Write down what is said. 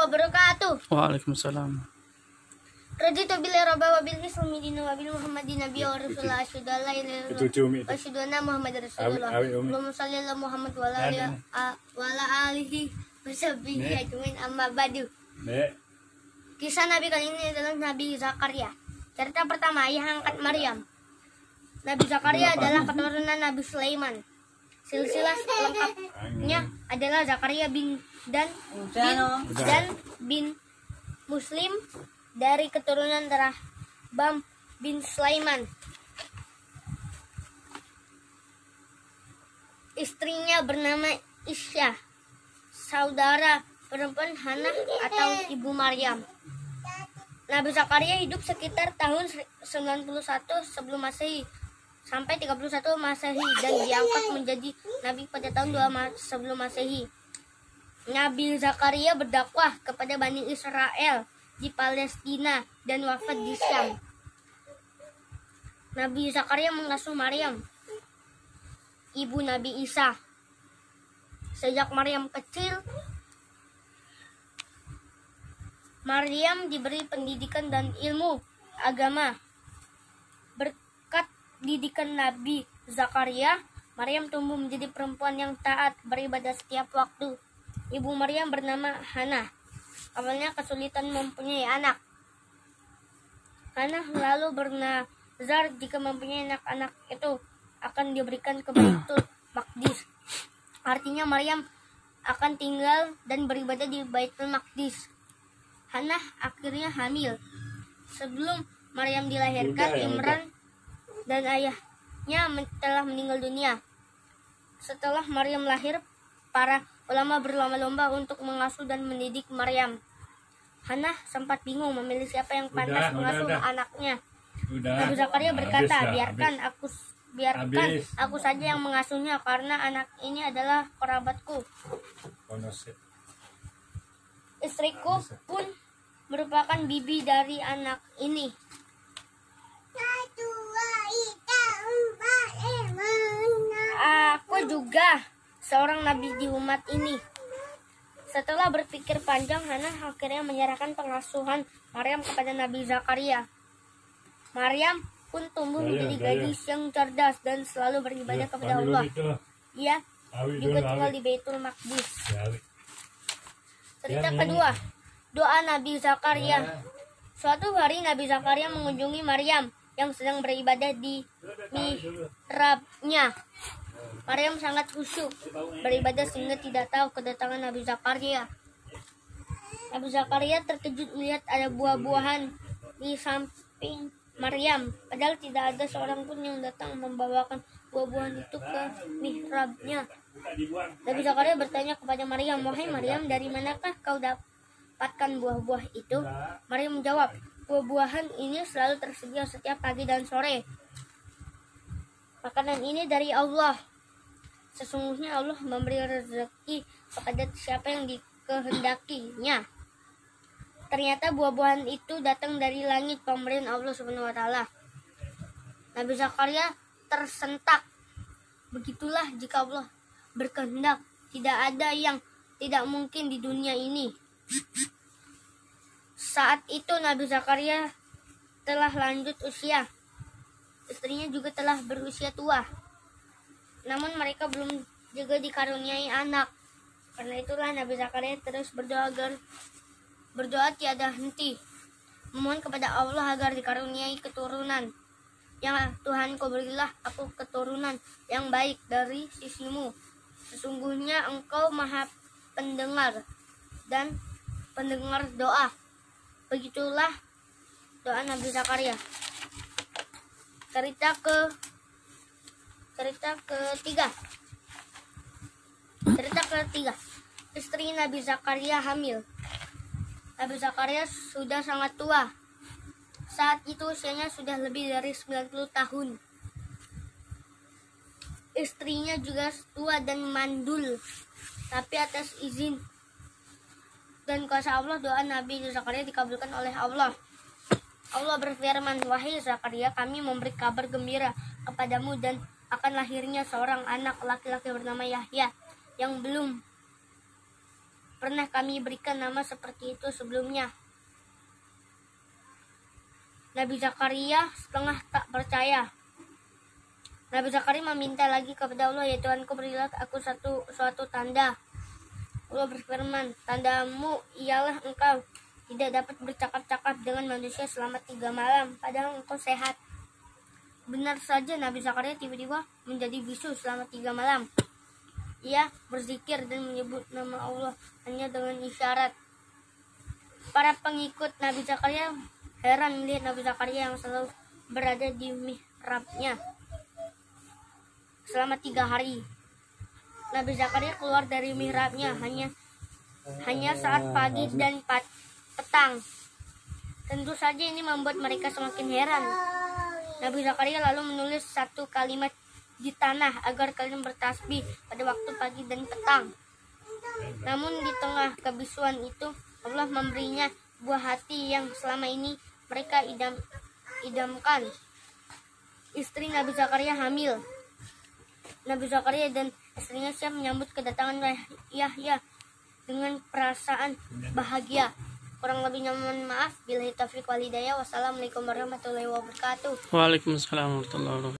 wabarakatuh. Waalaikumsalam. Raditu billahi rabba wa bil islami dina wa bil muhammadin nabiyya wa rasulullah asyhadu an la ilaha illallah wa asyhadu anna muhammadar rasulullah. Allahumma shalli ala Muhammad wa ala alihi wa sahbihi ajmain, amma ba'du. Kisah Nabi kali ini adalah Nabi Zakaria. Cerita pertama, ayah angkat Maryam. Nabi Zakaria adalah keturunan Nabi Sulaiman. Silsilah lengkapnya adalah Zakaria bin Muslim dari keturunan Rahbam bin Sulaiman. Istrinya bernama Isya, saudara perempuan Hana atau ibu Maryam. Nabi Zakaria hidup sekitar tahun 91 sebelum Masehi sampai 31 Masehi dan diangkat menjadi nabi pada tahun 2 sebelum Masehi. Nabi Zakaria berdakwah kepada Bani Israel di Palestina dan wafat di Syam. Nabi Zakaria mengasuh Maryam, ibu Nabi Isa. Sejak Maryam kecil, Maryam diberi pendidikan dan ilmu agama. Berkat didikan Nabi Zakaria, Maryam tumbuh menjadi perempuan yang taat beribadah setiap waktu. Ibu Maryam bernama Hana. Awalnya kesulitan mempunyai anak. Hana lalu bernazar jika mempunyai anak-anak itu akan diberikan ke Baitul Maqdis. Artinya Maryam akan tinggal dan beribadah di Baitul Maqdis. Hana akhirnya hamil. Sebelum Maryam dilahirkan, Imran dan ayahnya telah meninggal dunia. Setelah Maryam lahir, para ulama berlomba-lomba untuk mengasuh dan mendidik Maryam. Hana sempat bingung memilih siapa yang pantas mengasuh anaknya. Nabi Zakaria berkata, biarkan aku saja yang mengasuhnya karena anak ini adalah kerabatku. Istriku pun merupakan bibi dari anak ini. Aku juga seorang nabi di umat ini. Setelah berpikir panjang, Hana akhirnya menyerahkan pengasuhan Maryam kepada Nabi Zakaria. Maryam pun tumbuh menjadi gadis yang cerdas dan selalu beribadah kepada Allah. Ia juga tinggal di Baitul Maqdis. Cerita kedua, doa Nabi Zakaria. Suatu hari Nabi Zakaria mengunjungi Maryam yang sedang beribadah di mihrabnya. Maryam sangat khusyuk beribadah sehingga tidak tahu kedatangan Nabi Zakaria. Nabi Zakaria terkejut melihat ada buah-buahan di samping Maryam, padahal tidak ada seorang pun yang datang membawakan buah-buahan itu ke mihrabnya. Nabi Zakaria bertanya kepada Maryam, "Wahai Maryam, dari manakah kau dapatkan buah-buah itu?" Maryam menjawab, "Buah-buahan ini selalu tersedia setiap pagi dan sore. Makanan ini dari Allah. Sesungguhnya Allah memberi rezeki kepada siapa yang dikehendakinya." Ternyata buah-buahan itu datang dari langit pemberian Allah Subhanahu wa taala. Nabi Zakaria tersentak. Begitulah jika Allah berkehendak, tidak ada yang tidak mungkin di dunia ini. Saat itu Nabi Zakaria telah lanjut usia. Istrinya juga telah berusia tua. Namun mereka belum juga dikaruniai anak. Karena itulah Nabi Zakaria terus berdoa tiada henti, memohon kepada Allah agar dikaruniai keturunan. Ya Tuhanku, berilah aku keturunan yang baik dari sisimu. Sesungguhnya Engkau Maha Pendengar dan pendengar doa. Begitulah doa Nabi Zakaria. Cerita ketiga. Istri Nabi Zakaria hamil. Nabi Zakaria sudah sangat tua. Saat itu usianya sudah lebih dari 90 tahun. Istrinya juga tua dan mandul. Tapi atas izin dan kuasa Allah, doa Nabi Zakaria dikabulkan oleh Allah. Allah berfirman, "Wahai Zakaria, kami memberi kabar gembira kepadamu dan akan lahirnya seorang anak laki-laki bernama Yahya yang belum pernah kami berikan nama seperti itu sebelumnya. Nabi Zakaria setengah tak percaya. Nabi Zakaria meminta lagi kepada Allah, ya Tuhanku, berilah aku suatu tanda. Allah berfirman, tandamu ialah engkau tidak dapat bercakap-cakap dengan manusia selama 3 malam, padahal engkau sehat. Benar saja, Nabi Zakaria tiba-tiba menjadi bisu selama 3 malam. Ia berzikir dan menyebut nama Allah hanya dengan isyarat. Para pengikut Nabi Zakaria heran melihat Nabi Zakaria yang selalu berada di mihrabnya selama 3 hari. Nabi Zakaria keluar dari mihrabnya hanya saat pagi dan petang. Tentu saja ini membuat mereka semakin heran. Nabi Zakaria lalu menulis satu kalimat di tanah agar kalian bertasbih pada waktu pagi dan petang. Namun di tengah kebisuan itu, Allah memberinya buah hati yang selama ini mereka idamkan. Istri Nabi Zakaria hamil. Nabi Zakaria dan istrinya siap menyambut kedatangan Yahya dengan perasaan bahagia. Kurang lebihnya mohon maaf. Billahi taufiq wal hidayah. Wassalamualaikum warahmatullahi wabarakatuh. Waalaikumsalam warahmatullahi wabarakatuh.